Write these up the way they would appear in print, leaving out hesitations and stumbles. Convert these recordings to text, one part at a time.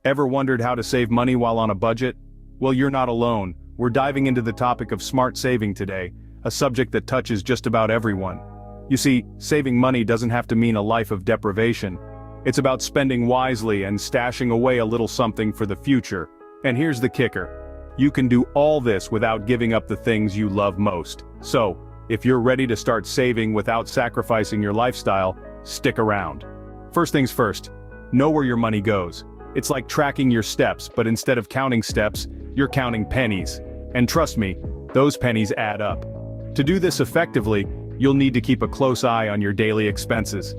Ever wondered how to save money while on a budget? Well, you're not alone. We're diving into the topic of smart saving today, a subject that touches just about everyone. You see, saving money doesn't have to mean a life of deprivation. It's about spending wisely and stashing away a little something for the future. And here's the kicker. You can do all this without giving up the things you love most. So, if you're ready to start saving without sacrificing your lifestyle, stick around. First things first, know where your money goes. It's like tracking your steps, but instead of counting steps, you're counting pennies. And trust me, those pennies add up. To do this effectively, you'll need to keep a close eye on your daily expenses.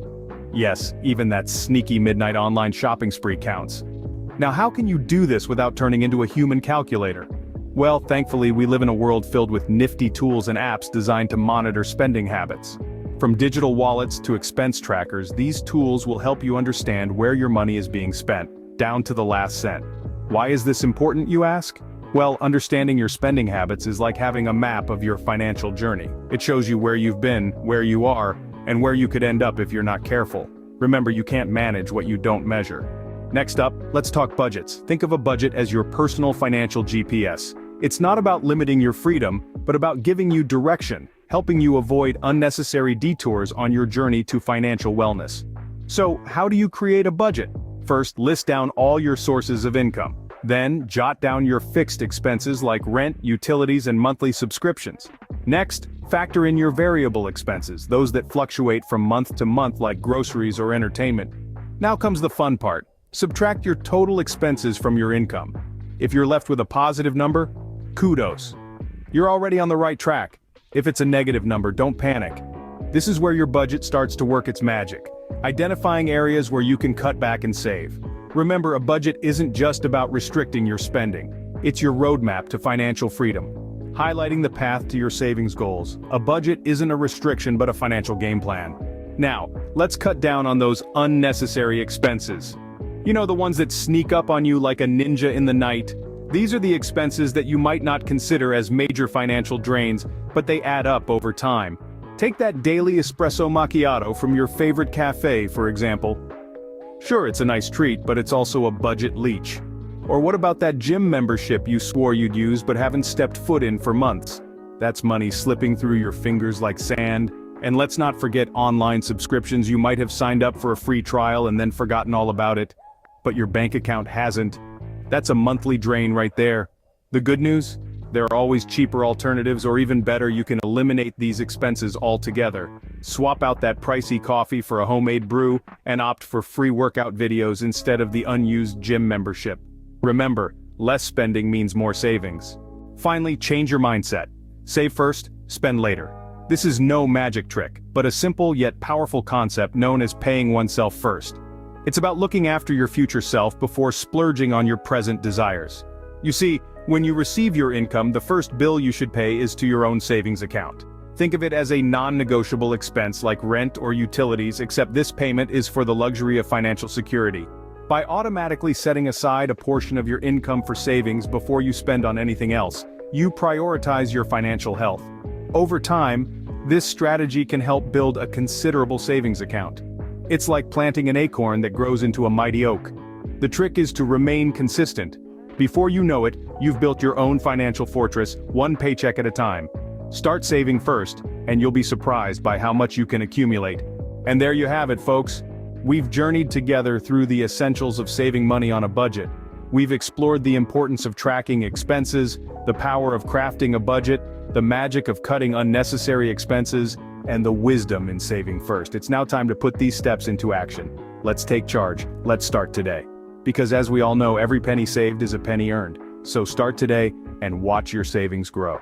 Yes, even that sneaky midnight online shopping spree counts. Now, how can you do this without turning into a human calculator? Well, thankfully, we live in a world filled with nifty tools and apps designed to monitor spending habits. From digital wallets to expense trackers, these tools will help you understand where your money is being spent, down to the last cent. Why is this important, you ask? Well, understanding your spending habits is like having a map of your financial journey. It shows you where you've been, where you are, and where you could end up if you're not careful. Remember, you can't manage what you don't measure. Next up, let's talk budgets. Think of a budget as your personal financial GPS. It's not about limiting your freedom, but about giving you direction, helping you avoid unnecessary detours on your journey to financial wellness. So, how do you create a budget? First, list down all your sources of income. Then, jot down your fixed expenses like rent, utilities, and monthly subscriptions. Next, factor in your variable expenses, those that fluctuate from month to month like groceries or entertainment. Now comes the fun part. Subtract your total expenses from your income. If you're left with a positive number, kudos. You're already on the right track. If it's a negative number, don't panic. This is where your budget starts to work its magic, identifying areas where you can cut back and save. Remember, a budget isn't just about restricting your spending. It's your roadmap to financial freedom, highlighting the path to your savings goals. A budget isn't a restriction but a financial game plan. Now, let's cut down on those unnecessary expenses. You know, the ones that sneak up on you like a ninja in the night. These are the expenses that you might not consider as major financial drains, but they add up over time. Take that daily espresso macchiato from your favorite cafe, for example. Sure, it's a nice treat, but it's also a budget leech. Or what about that gym membership you swore you'd use but haven't stepped foot in for months? That's money slipping through your fingers like sand. And let's not forget online subscriptions. You might have signed up for a free trial and then forgotten all about it, but your bank account hasn't. That's a monthly drain right there. The good news? There are always cheaper alternatives, or even better, you can eliminate these expenses altogether. Swap out that pricey coffee for a homemade brew, and opt for free workout videos instead of the unused gym membership. Remember, less spending means more savings. Finally, change your mindset. Save first, spend later. This is no magic trick, but a simple yet powerful concept known as paying oneself first. It's about looking after your future self before splurging on your present desires. You see, when you receive your income, the first bill you should pay is to your own savings account. Think of it as a non-negotiable expense like rent or utilities, except this payment is for the luxury of financial security. By automatically setting aside a portion of your income for savings before you spend on anything else, you prioritize your financial health. Over time, this strategy can help build a considerable savings account. It's like planting an acorn that grows into a mighty oak. The trick is to remain consistent. Before you know it, you've built your own financial fortress, one paycheck at a time. Start saving first, and you'll be surprised by how much you can accumulate. And there you have it, folks. We've journeyed together through the essentials of saving money on a budget. We've explored the importance of tracking expenses, the power of crafting a budget, the magic of cutting unnecessary expenses, and the wisdom in saving first. It's now time to put these steps into action. Let's take charge. Let's start today. Because as we all know, every penny saved is a penny earned. So start today and watch your savings grow.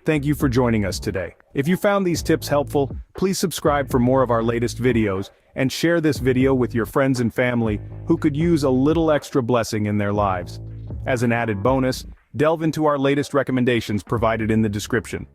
Thank you for joining us today. If you found these tips helpful, please subscribe for more of our latest videos, and share this video with your friends and family who could use a little extra blessing in their lives. As an added bonus, delve into our latest recommendations provided in the description.